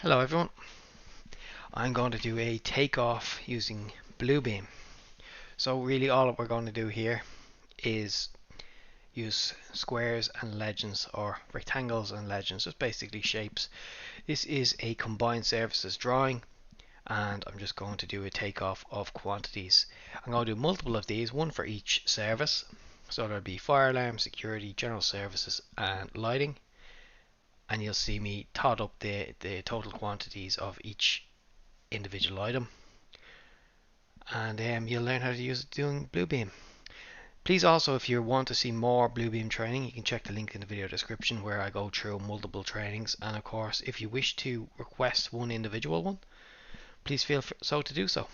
Hello everyone, I'm going to do a takeoff using Bluebeam. So really all that we're going to do here is use squares and legends, or rectangles and legends, just basically shapes. This is a combined services drawing and I'm just going to do a takeoff of quantities. I'm going to do multiple of these, one for each service. So there'll be fire alarm, security, general services and lighting. And you'll see me tot up the total quantities of each individual item, and you'll learn how to use it doing Bluebeam. Please also, if you want to see more Bluebeam training, you can check the link in the video description where I go through multiple trainings. And of course, if you wish to request one individual one, please feel so to do so.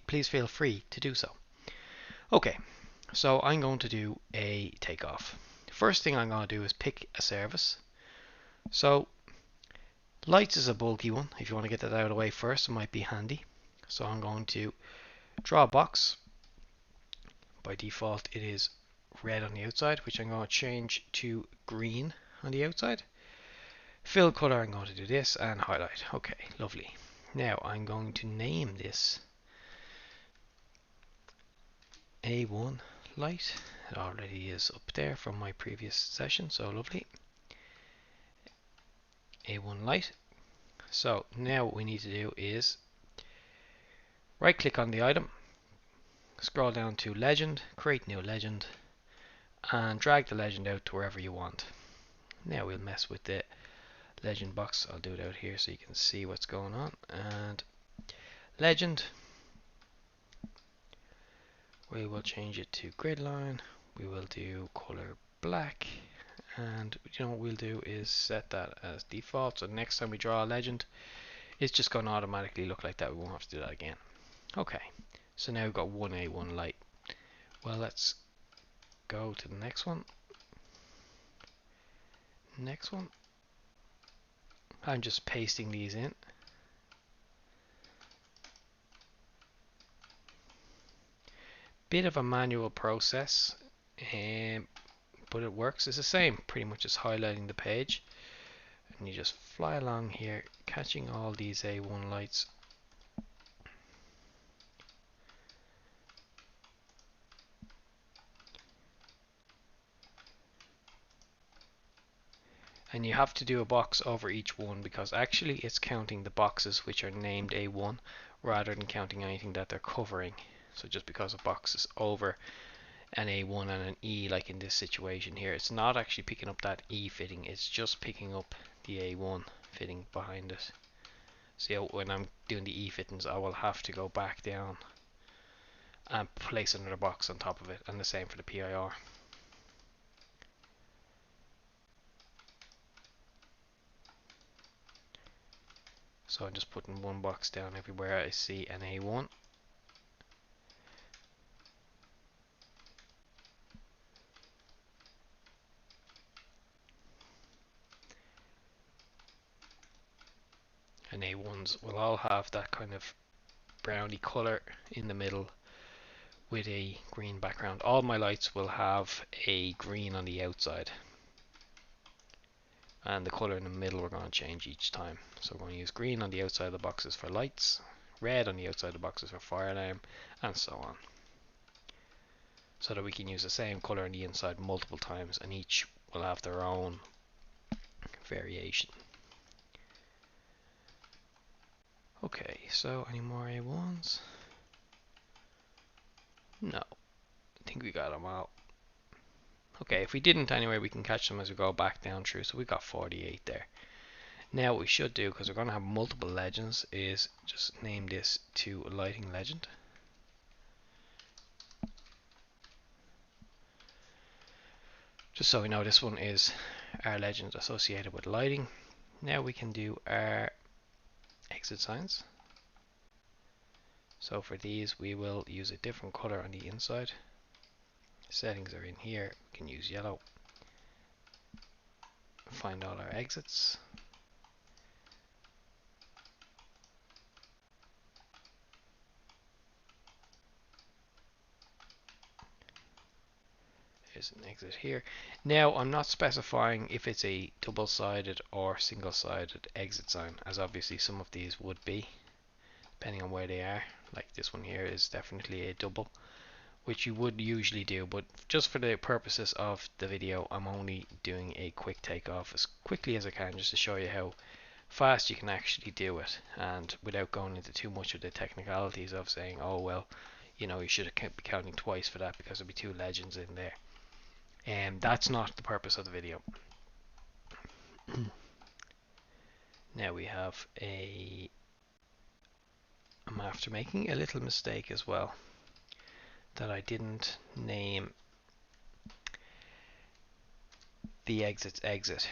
Please feel free to do so. Okay, so I'm going to do a takeoff. First thing I'm going to do is pick a service. So lights is a bulky one. If you want to get that out of the way first, it might be handy. So I'm going to draw a box. By default it is red on the outside, which I'm going to change to green on the outside. Fill color, I'm going to do this, and highlight. Okay, lovely. Now I'm going to name this A1 light. It already is up there from my previous session, so lovely. A1 light. So now what we need to do is right click on the item, scroll down to legend, create new legend, and drag the legend out to wherever you want. Now we'll mess with the legend box. I'll do it out here so you can see what's going on. And legend, we will change it to grid line. We will do color black, and what we'll do is set that as default, so next time we draw a legend it's just going to automatically look like that. We won't have to do that again. Okay, so now we've got one A1 light. Well, let's go to the next one. Next one, I'm just pasting these in. Bit of a manual process, but it works. It's the same pretty much as highlighting the page, and you just fly along here catching all these A1 lights. And you have to do a box over each one, because actually it's counting the boxes which are named A1 rather than counting anything that they're covering. So just because a box is over an A1 and an E, like in this situation here, it's not actually picking up that E fitting, it's just picking up the A1 fitting behind it. So when I'm doing the E fittings, I will have to go back down and place another box on top of it, and the same for the PIR. So I'm just putting one box down everywhere I see an A1. And A1s will all have that kind of browny color in the middle with a green background. All my lights will have a green on the outside, and the color in the middle we're going to change each time. So we're going to use green on the outside of the boxes for lights, red on the outside of the boxes for fire alarm, and so on, so that we can use the same color on the inside multiple times, and each will have their own variation. Okay, so any more A1s? No, I think we got them all. Okay, if we didn't anyway, we can catch them as we go back down through. So we got 48 there. Now what we should do, because we're going to have multiple legends, is just name this to lighting legend. Just so we know this one is our legend associated with lighting. Now we can do our exit signs. So for these we will use a different color on the inside. Settings are in here. We can use yellow. Find all our exits. There's an exit here. Now I'm not specifying if it's a double-sided or single-sided exit sign, as obviously some of these would be, depending on where they are. Like this one here is definitely a double, which you would usually do, but just for the purposes of the video, I'm only doing a quick takeoff as quickly as I can, just to show you how fast you can actually do it, and without going into too much of the technicalities of saying, oh well, you know, you should be counting twice for that because there'll be two legends in there. And that's not the purpose of the video. Now we have I'm after making a little mistake as well, that I didn't name the exit's exit.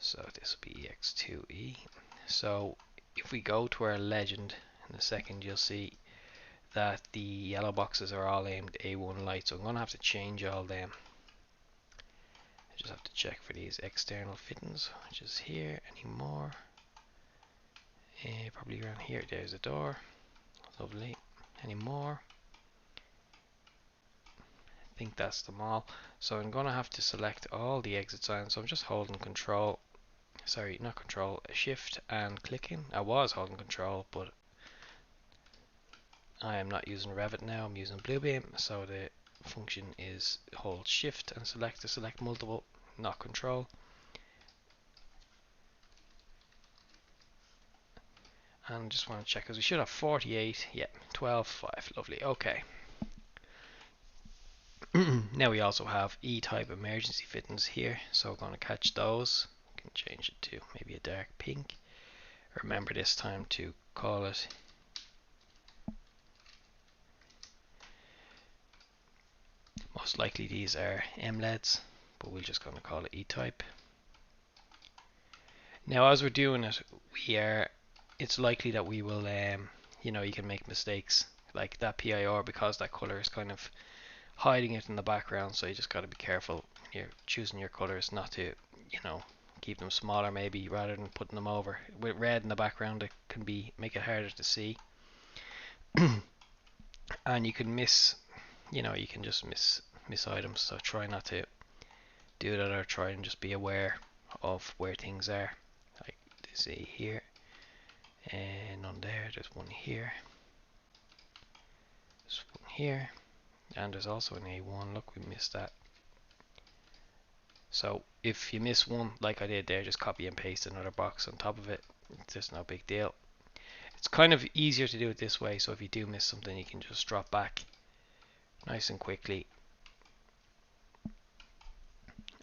So this will be EX2E. So if we go to our legend in a second, you'll see that the yellow boxes are all aimed A1 light. So I'm going to have to change all them. I just have to check for these external fittings, which is here anymore. Probably around here. There's a door. Lovely. Any more? I think that's them all. So I'm going to have to select all the exit signs. So I'm just holding control. Sorry, not control, shift and clicking. I was holding control, but I am not using Revit now. I'm using Bluebeam. So the function is hold shift and select to select multiple, not control. And just want to check because we should have 48. Yeah, 12, 5. Lovely. Okay. Now we also have E-type emergency fittings here, so we're going to catch those. We can change it to maybe a dark pink. Remember this time to call it most likely these are MLEDs, but we're just going to call it E-type. Now as we're doing it, it's likely that we will you know, you can make mistakes like that PIR because that color is kind of hiding it in the background, so you just got to be careful when you're choosing your colors not to, you know, keep them smaller maybe rather than putting them over. With red in the background it can make it harder to see. And you can miss, you know, you can just miss items, so try not to do that, or try and just be aware of where things are. Like see here, and on there's one here, there's one here, and there's also an A1. Look, we missed that. So if you miss one like I did there, just copy and paste another box on top of it. It's just no big deal. It's kind of easier to do it this way, so if you do miss something you can just drop back nice and quickly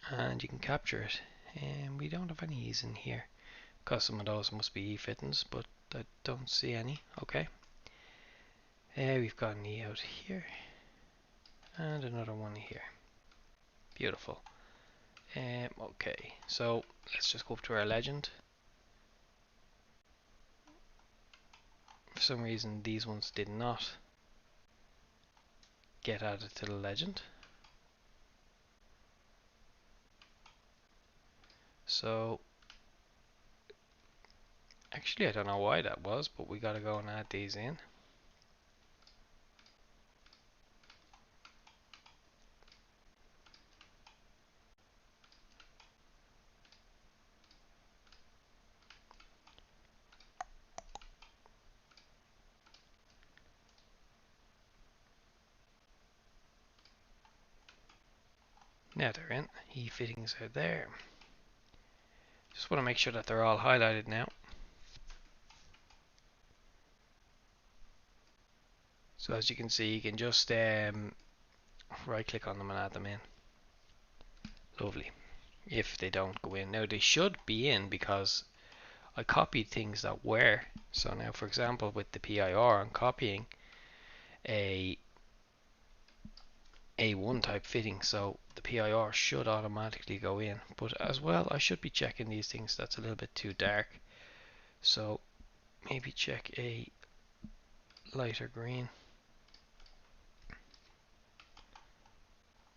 and you can capture it. And we don't have any E's in here because some of those must be E fittings, but I don't see any. Okay, we've got an E out here and another one here. Beautiful. Okay, so let's just go up to our legend. For some reason these ones did not get added to the legend. So actually I don't know why that was, but we gotta go and add these in. Now they're in. E fittings are there. Just want to make sure that they're all highlighted now. So as you can see, you can just right click on them and add them in. Lovely. If they don't go in. Now they should be in because I copied things that were. So now for example with the PIR I'm copying a A1 type fitting, so the PIR should automatically go in. But as well I should be checking these things that's a little bit too dark. So maybe check a lighter green.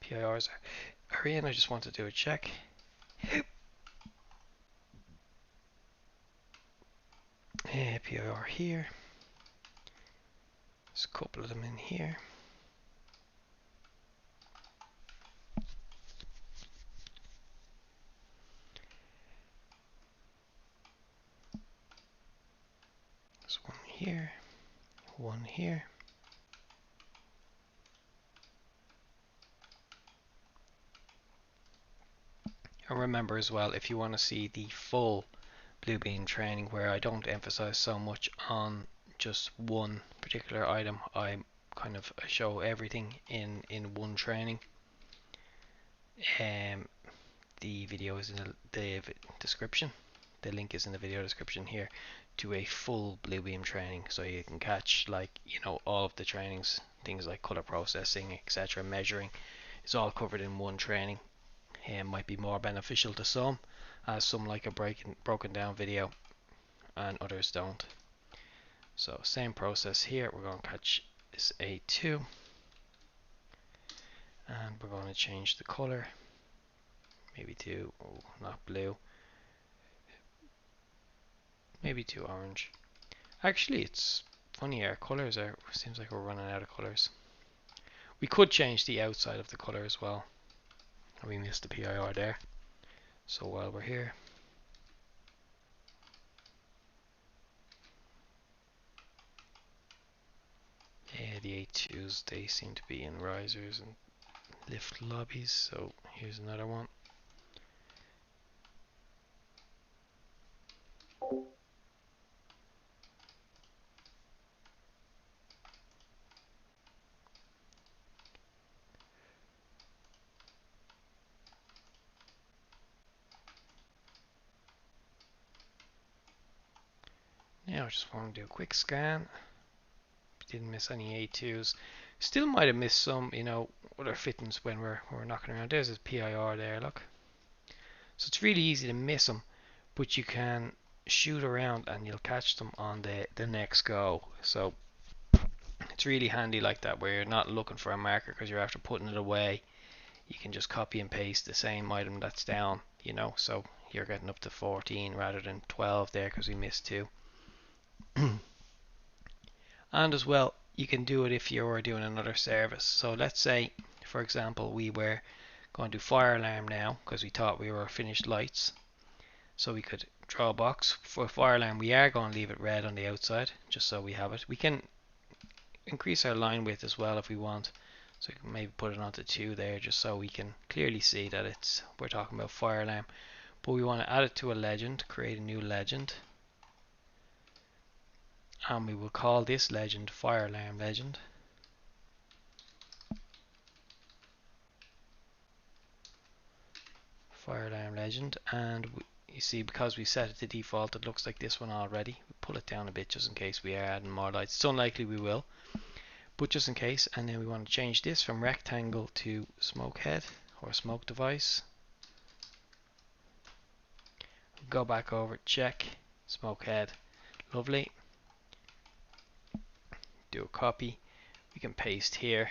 PIRs are in. I just want to do a check. PIR here. There's a couple of them in here. There's one here, one here. And remember as well, if you want to see the full Bluebeam training where I don't emphasize so much on just one particular item, I kind of show everything in one training. The video is in the description. The link is in the video description here to a full Bluebeam training, so you can catch, like, you know, all of the trainings, things like color processing, etc., measuring. It's all covered in one training. Might be more beneficial to some, as some like a broken down video and others don't. So same process here. We're going to catch this A2 and we're going to change the color, maybe to not blue, maybe to orange. Actually, it's funny, our colors are, seems like we're running out of colors. We could change the outside of the color as well. We missed the PIR there. So while we're here, the A2s, they seem to be in risers and lift lobbies. So here's another one. Now I just want to do a quick scan. Didn't miss any A2s. Still might have missed some, you know, other fittings when we're knocking around. There's a PIR there, look. So it's really easy to miss them, but you can shoot around and you'll catch them on the next go. So it's really handy like that, where you're not looking for a marker because you're after putting it away. You can just copy and paste the same item that's down, you know, so you're getting up to 14 rather than 12 there because we missed 2. And as well, you can do it if you were doing another service. So let's say, for example, we were going to do fire alarm now because we thought we were finished lights. So we could draw a box for fire alarm. We are going to leave it red on the outside just so we have it. We can increase our line width as well if we want. So we can maybe put it onto 2 there just so we can clearly see that we're talking about fire alarm. But we want to add it to a legend, create a new legend. And we will call this legend fire alarm legend. Fire alarm legend, and you see, because we set it to default, it looks like this one already. We pull it down a bit just in case we are adding more lights. It's unlikely we will, but just in case. And then we want to change this from rectangle to smoke head or smoke device. Go back over, check smoke head, lovely. Do a copy. We can paste here.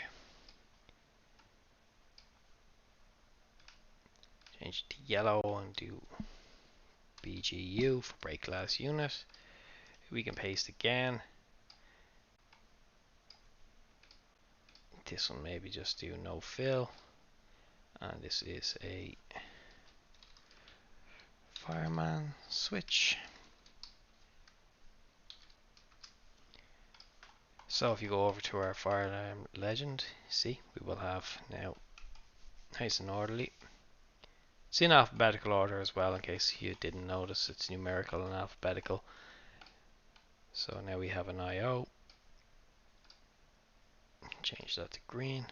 Change it to yellow and do BGU for break glass unit. We can paste again. This one maybe just do no fill. And this is a fireman switch. So if you go over to our fire alarm legend, see, we will have now nice and orderly. It's in alphabetical order as well, in case you didn't notice. It's numerical and alphabetical. So now we have an IO. Change that to green.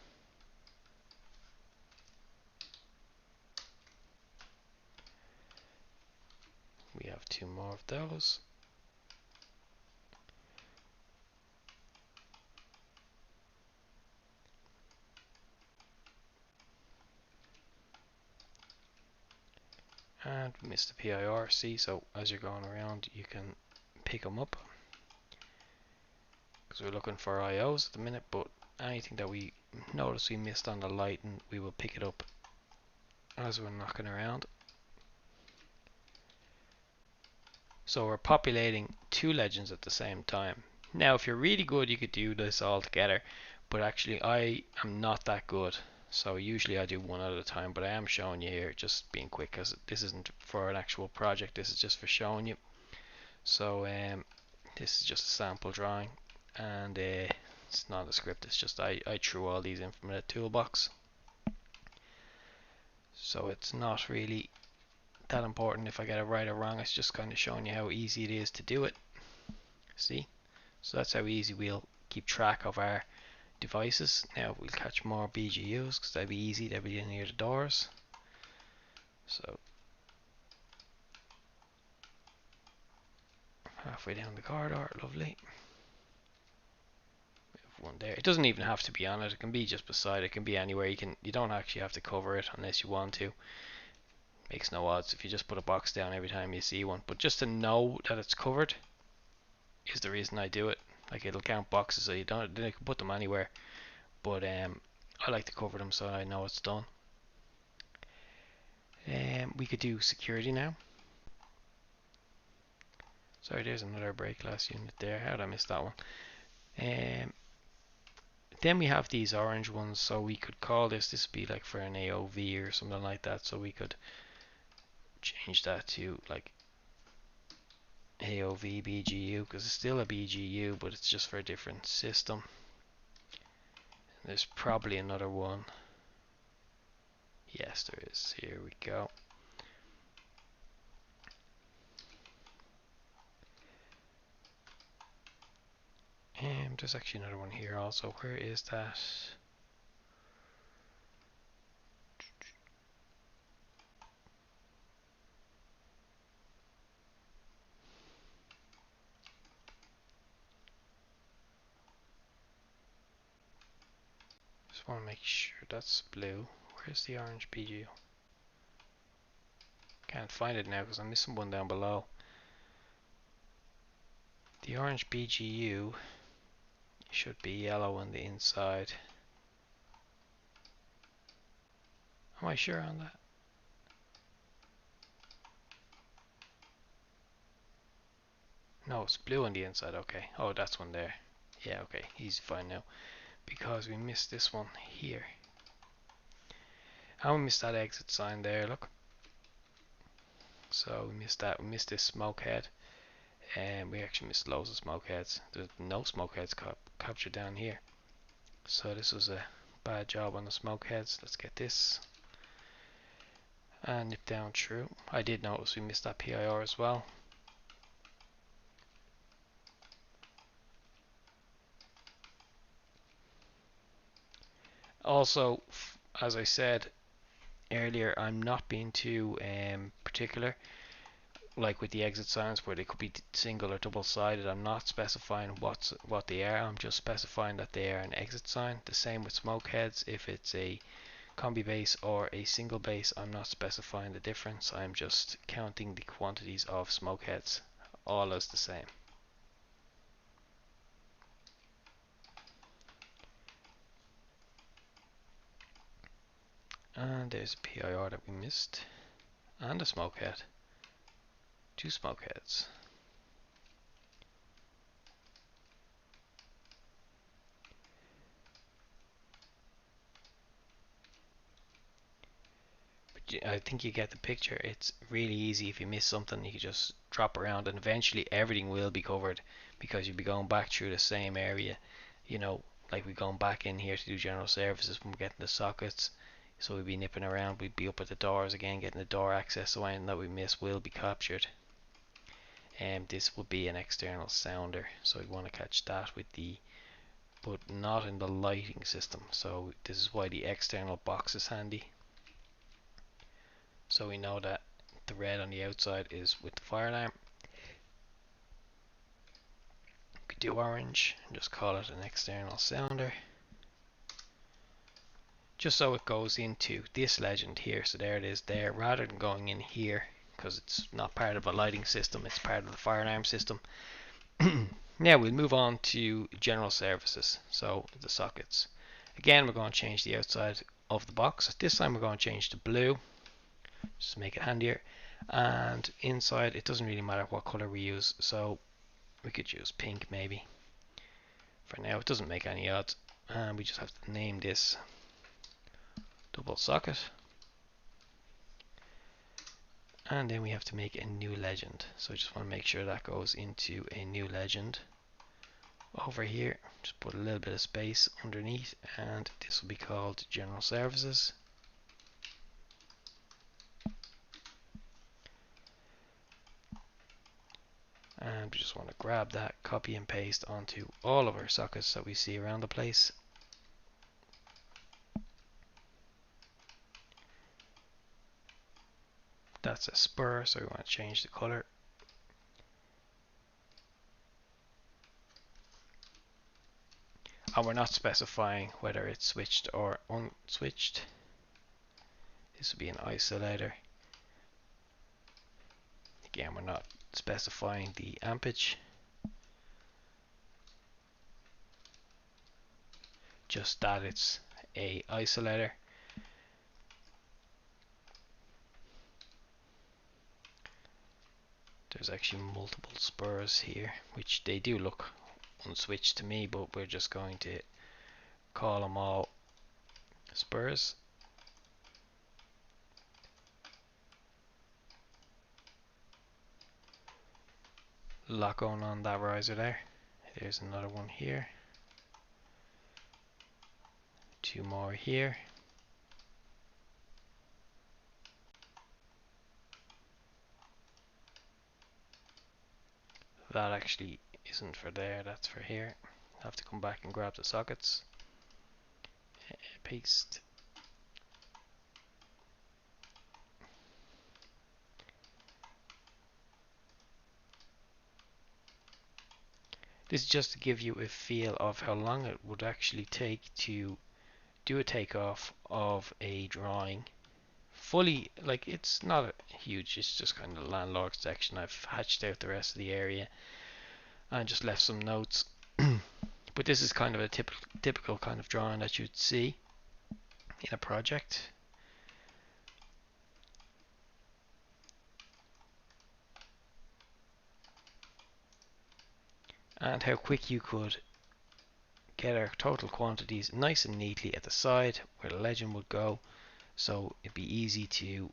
We have 2 more of those. And we missed the PIR, see, so as you're going around you can pick them up. Because we're looking for IOs at the minute, but anything that we notice we missed on the lighting, we will pick it up as we're knocking around. So we're populating 2 legends at the same time. Now, if you're really good, you could do this all together, but actually, I am not that good. So usually I do one at a time, but I am showing you here, just being quick, because this isn't for an actual project. This is just for showing you. So this is just a sample drawing, and it's not a script. It's just I threw all these in from a toolbox. So it's not really that important if I get it right or wrong. It's just kind of showing you how easy it is to do it. See? So that's how easy we'll keep track of our devices. Now we'll catch more BGUs because that'd be easy. They'll be near the doors. So halfway down the corridor, lovely. We have one there. It doesn't even have to be on it. It can be just beside it. It can be anywhere. You don't actually have to cover it unless you want to. Makes no odds if you just put a box down every time you see one. But just to know that it's covered is the reason I do it. Like, it'll count boxes, so you can put them anywhere. But I like to cover them so I know it's done. We could do security now. Sorry, there's another brake glass unit there. How did I miss that one? Then we have these orange ones, so we could call this would be like for an AOV or something like that. So we could change that to like AOV BGU, because it's still a BGU, but it's just for a different system. And there's probably another one. Yes, there is. Here we go. There's actually another one here also. Where is that? Just want to make sure that's blue. Where's the orange BGU? Can't find it now because I'm missing one down below. The orange BGU should be yellow on the inside. Am I sure on that? No, it's blue on the inside. Okay. Oh, that's one there. Yeah, okay. He's fine now. Because we missed this one here. And we missed that exit sign there, look. So we missed that. We missed this smoke head. And we actually missed loads of smoke heads. There's no smoke heads captured down here. So this was a bad job on the smoke heads. Let's get this. And nip down through. I did notice we missed that PIR as well. Also, as I said earlier, I'm not being too particular, like with the exit signs where they could be single or double sided. I'm not specifying what they are. I'm just specifying that they are an exit sign. The same with smoke heads. If it's a combi base or a single base, I'm not specifying the difference. I'm just counting the quantities of smoke heads, all as the same. And there's a PIR that we missed, and a smoke head. Two smoke heads. But I think you get the picture. It's really easy. If you miss something, you can just drop around, and eventually everything will be covered because you'll be going back through the same area. You know, like we're going back in here to do general services when we're getting the sockets. So we'd be nipping around, we'd be up at the doors again, getting the door access, so anything that we miss will be captured. And this would be an external sounder, so I'd want to catch that with the, but not in the lighting system. So this is why the external box is handy. So we know that the red on the outside is with the fire alarm. We could do orange and just call it an external sounder, just so it goes into this legend here. So there it is there, rather than going in here, because it's not part of a lighting system, it's part of the fire alarm system. Now we'll move on to general services, so the sockets. Again, we're going to change the outside of the box. This time we're going to change to blue, just to make it handier. And inside, it doesn't really matter what color we use, so we could use pink maybe. for now. It doesn't make any odds, and we just have to name this double socket, and then we have to make a new legend. So I just want to make sure that goes into a new legend over here. Just put a little bit of space underneath, and this will be called general services. And we just want to grab that, copy and paste onto all of our sockets that we see around the place. That's a spur, so we want to change the color. And we're not specifying whether it's switched or unswitched. This will be an isolator. Again, we're not specifying the ampage, just that it's a isolator. There's actually multiple spurs here, which they do look unswitched to me, but we're just going to call them all spurs. A lot going on that riser there. There's another one here. Two more here. That actually isn't for there, that's for here. I have to come back and grab the sockets. Paste. This is just to give you a feel of how long it would actually take to do a takeoff of a drawing. Fully, like, it's not huge, it's just kind of a landlocked section. I've hatched out the rest of the area and just left some notes. But this is kind of a typical kind of drawing that you'd see in a project. And how quick you could get our total quantities nice and neatly at the side where the legend would go, so it'd be easy to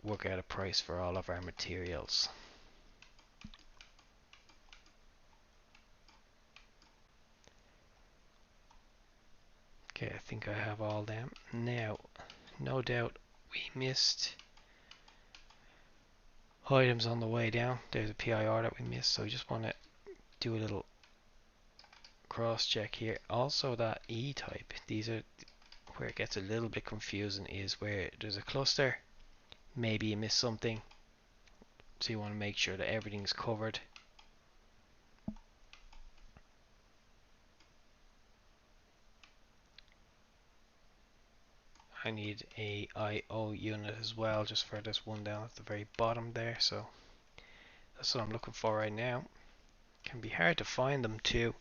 work out a price for all of our materials. Okay, I think I have all them. Now, no doubt we missed items on the way down. There's a PIR that we missed, so we just want to do a little cross check here. Also, that E type, these are where it gets a little bit confusing, is where there's a cluster, maybe you missed something, so you want to make sure that everything's covered. I need a IO unit as well, just for this one down at the very bottom there, so that's what I'm looking for right now. Can be hard to find them too.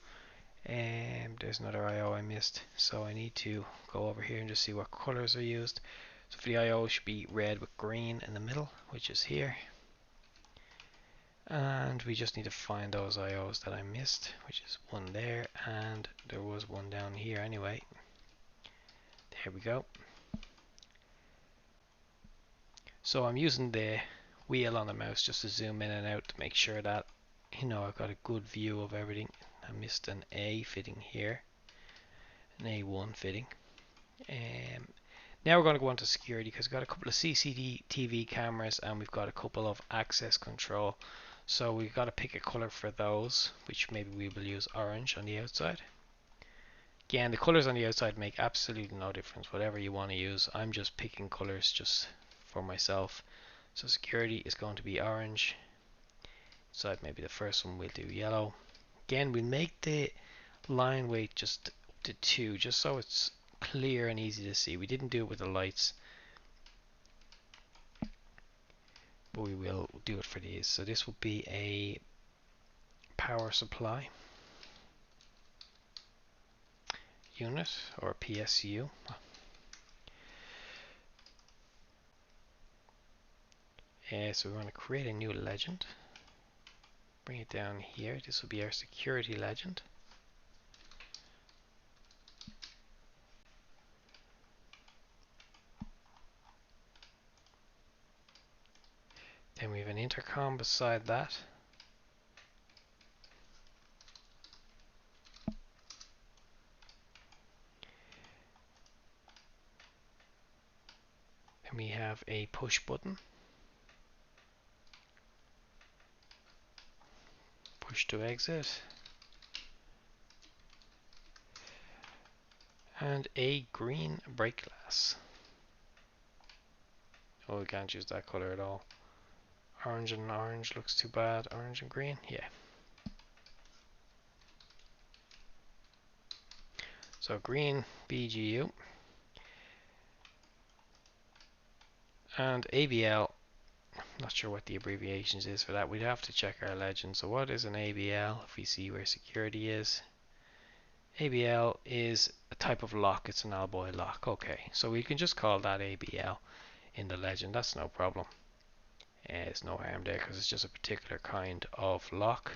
There's another IO I missed, so I need to go over here and just see what colors are used. So for the IO, it should be red with green in the middle, which is here. And we just need to find those IOs that I missed, which is one there, and there was one down here anyway. There we go. So I'm using the wheel on the mouse just to zoom in and out to make sure that, you know, I've got a good view of everything. I missed an A fitting here, an A1 fitting. Now we're going to go on to security, because we've got a couple of CCTV cameras and we've got a couple of access control. So we've got to pick a color for those, which maybe we will use orange on the outside. Again, the colors on the outside make absolutely no difference, whatever you want to use. I'm just picking colors just for myself. So security is going to be orange. Inside, maybe the first one we'll do yellow. Again, we'll make the line weight just up to 2, just so it's clear and easy to see. We didn't do it with the lights, but we will do it for these. So this will be a power supply unit, or PSU. So we want to create a new legend. Bring it down here. This will be our security legend. Then we have an intercom beside that. Then we have a push button. Push to exit. And a green brake glass. Oh, we can't use that color at all. Orange and orange looks too bad. Orange and green, yeah. So green BGU and ABL. Not sure what the abbreviations is for that. We'd have to check our legend. So what is an ABL? If we see where security is. ABL is a type of lock. It's an alloy lock. Okay, so we can just call that ABL in the legend. That's no problem. There's no harm there because it's just a particular kind of lock.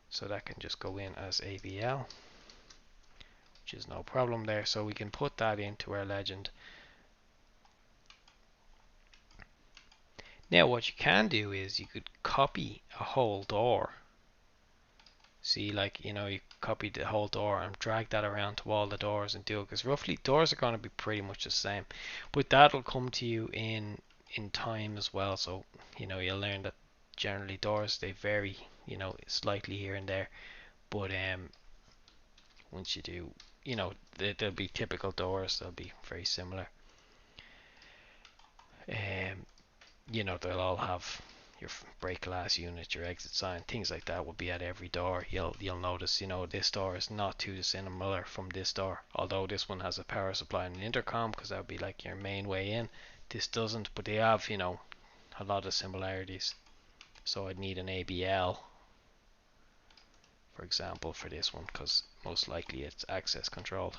So that can just go in as ABL, which is no problem there. So we can put that into our legend. Now what you can do is you could copy a whole door. See, like, you copy the whole door and drag that around to all the doors and do it, because roughly doors are going to be pretty much the same, but that'll come to you in time as well. So you'll learn that generally doors, they vary slightly here and there, but once you do, they'll be typical doors. They'll be very similar. They'll all have your brake glass unit, your exit sign, things like that will be at every door. You'll notice, this door is not too dissimilar from this door, although this one has a power supply and an intercom, because that would be like your main way in. This doesn't, but they have, a lot of similarities. So I'd need an ABL, for example, for this one, because most likely it's access controlled.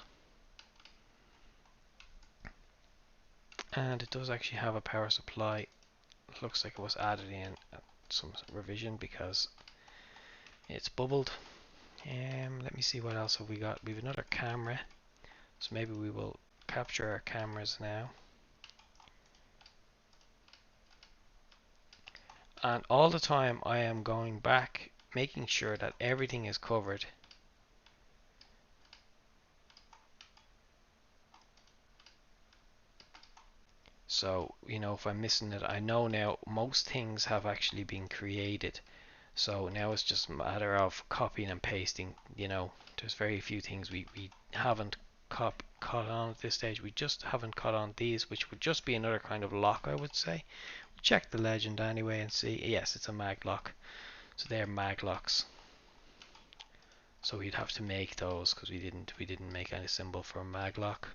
And it does actually have a power supply. It looks like it was added in some revision because it's bubbled. Let me see, what else have we got. We have another camera, so maybe we will capture our cameras now. And all the time I am going back, making sure that everything is covered. So, if I'm missing it, I know now most things have actually been created. So now it's just a matter of copying and pasting. There's very few things we haven't caught on at this stage. We just haven't caught on these, which would just be another kind of lock, I would say. Check the legend anyway and see. Yes, it's a mag lock. So they're mag locks. So we'd have to make those because we didn't make any symbol for a mag lock.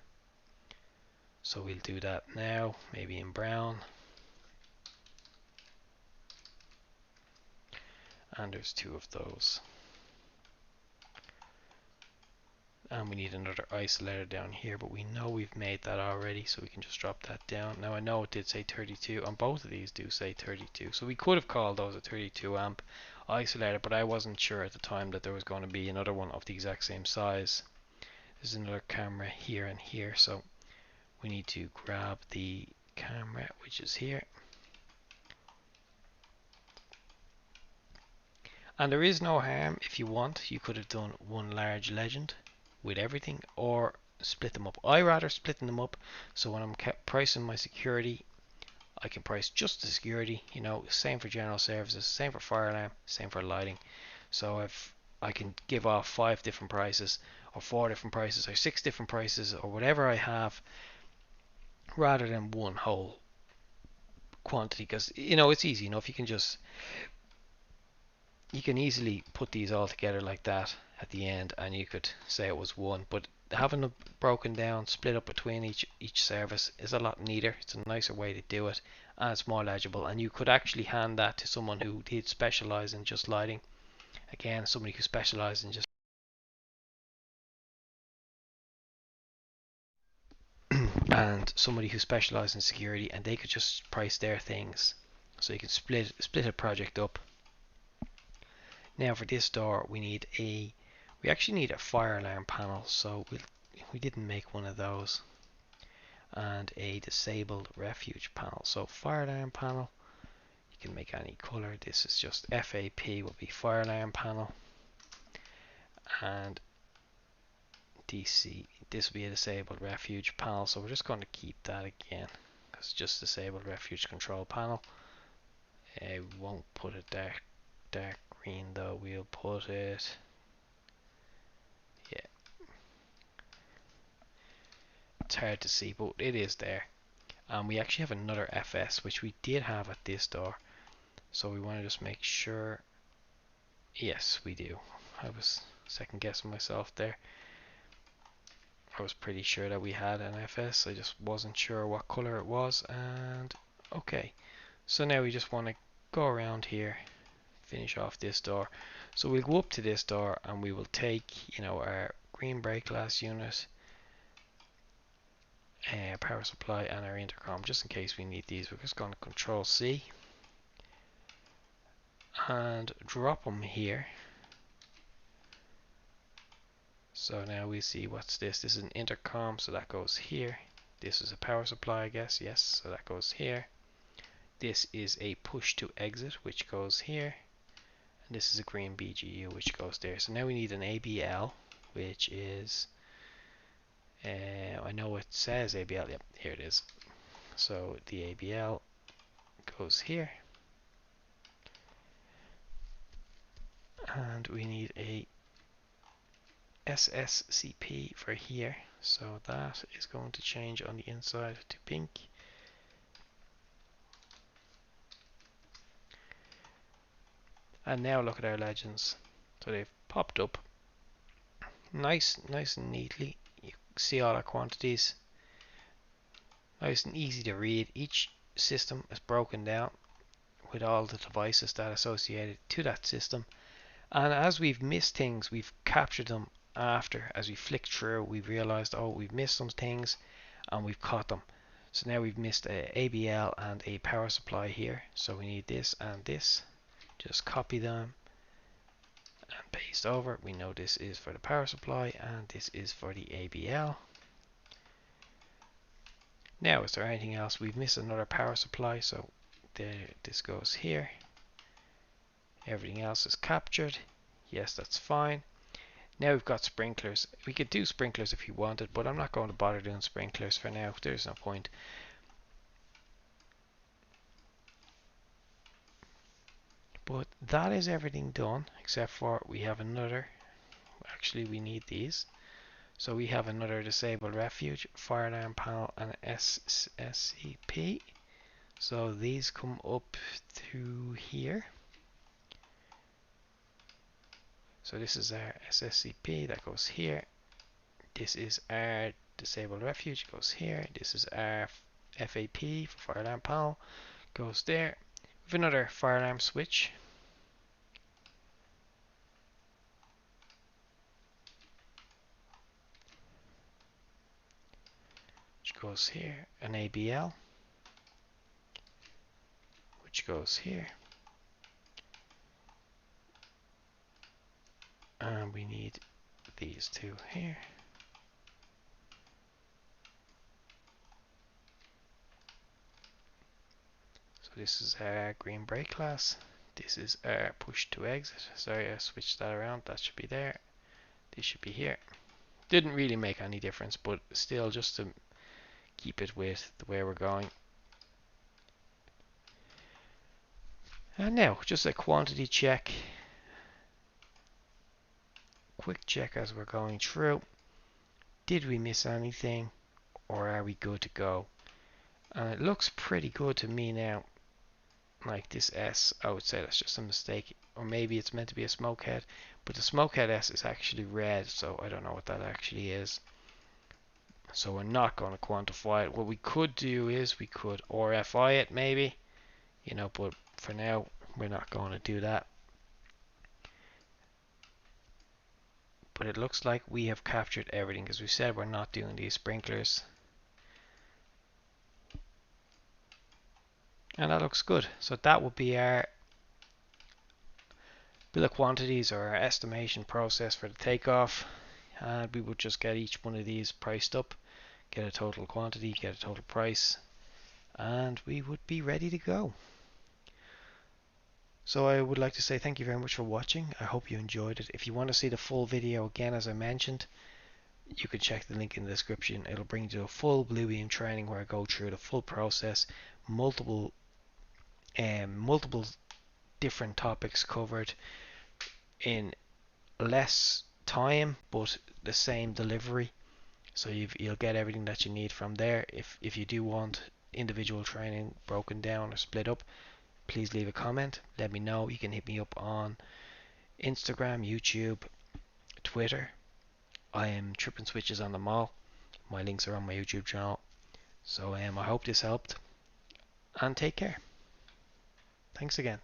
So we'll do that now, maybe in brown. And there's 2 of those. And we need another isolator down here, but we know we've made that already, so we can just drop that down. Now I know it did say 32, and both of these do say 32, so we could have called those a 32 amp isolator, but I wasn't sure at the time that there was going to be another one of the exact same size. There's another camera here and here, so we need to grab the camera, which is here. And there is no harm, if you want, you could have done one large legend with everything, or split them up. I rather splitting them up, so when I'm pricing my security, I can price just the security, same for general services, same for fire alarm, same for lighting. So if I can give off 5 different prices, or 4 different prices, or 6 different prices, or whatever I have, rather than one whole quantity, because it's easy. If you can just, you can easily put these all together like that at the end, and you could say it was one, but having it broken down, split up between each service is a lot neater. It's a nicer way to do it, and it's more legible, and you could actually hand that to someone who did specialize in just lighting. Again, somebody who specialized in just and somebody who specialized in security, and they could just price their things. So you can split a project up. Now for this door, we actually need a fire alarm panel, so we didn't make one of those, and a disabled refuge panel. So fire alarm panel, you can make any color. This is just FAP will be fire alarm panel, and DC, this will be a disabled refuge panel, so we're just going to keep that again because it's just disabled refuge control panel. We won't put it dark green though, we'll put it, yeah, it's hard to see but it is there. And we actually have another FS which we did have at this door, so we want to just make sure, yes we do. I was second guessing myself there. I was pretty sure that we had an FS, I just wasn't sure what color it was. And okay, so now we just want to go around here, finish off this door. So we'll go up to this door and we will take, you know, our green brake glass unit, power supply and our intercom, just in case we need these. We're just going to Control C and drop them here. So now we see, what's this? This is an intercom, so that goes here. This is a power supply, I guess, yes, so that goes here. This is a push to exit, which goes here. And this is a green BGU, which goes there. So now we need an ABL, which is, I know it says ABL, yep, here it is. So the ABL goes here. And we need a SSCP for here, so that is going to change on the inside to pink. And now look at our legends. So they've popped up nice and neatly. You see all our quantities, nice and easy to read. Each system is broken down with all the devices that are associated to that system, and as we've missed things, we've captured them after. As we flick through, we've realized, oh, we've missed some things and we've caught them. So now we've missed a ABL and a power supply here, so we need this and this. Just copy them and paste over. We know this is for the power supply and this is for the ABL. Now, is there anything else? We've missed another power supply, so there, this goes here. Everything else is captured. Yes, that's fine. Now we've got sprinklers. We could do sprinklers if you wanted, but I'm not going to bother doing sprinklers for now. There's no point. But that is everything done, except for we have another. Actually, we need these. So we have another disabled refuge, fire alarm panel, and SSCP. So these come up to here. So this is our SSCP that goes here. This is our disabled refuge, goes here. This is our FAP for fire alarm panel, goes there. We have another fire alarm switch. Which goes here. An ABL. Which goes here. And we need these two here. So this is our green brake glass. This is our push to exit. Sorry, I switched that around. That should be there. This should be here. Didn't really make any difference, but still, just to keep it with the way we're going. And now, just a quantity check. Quick check as we're going through. Did we miss anything, or are we good to go? And it looks pretty good to me now. Like this S, I would say that's just a mistake, or maybe it's meant to be a smoke head, but the smoke head S is actually red, so I don't know what that actually is. So we're not going to quantify it. What we could do is we could RFI it maybe, you know, but for now we're not going to do that. But it looks like we have captured everything, because we said we're not doing these sprinklers. And that looks good. So that would be our bill of quantities, or our estimation process for the takeoff. And we would just get each one of these priced up, get a total quantity, get a total price, and we would be ready to go. So I would like to say thank you very much for watching. I hope you enjoyed it. If you want to see the full video again, as I mentioned, you can check the link in the description. It'll bring you to a full Bluebeam training where I go through the full process, multiple multiple different topics covered in less time but the same delivery. So you'll get everything that you need from there. If you do want individual training broken down or split up, please leave a comment. Let me know. You can hit me up on Instagram, YouTube, Twitter. I am tripping switches on them all. My links are on my YouTube channel. So I hope this helped, and take care. Thanks again.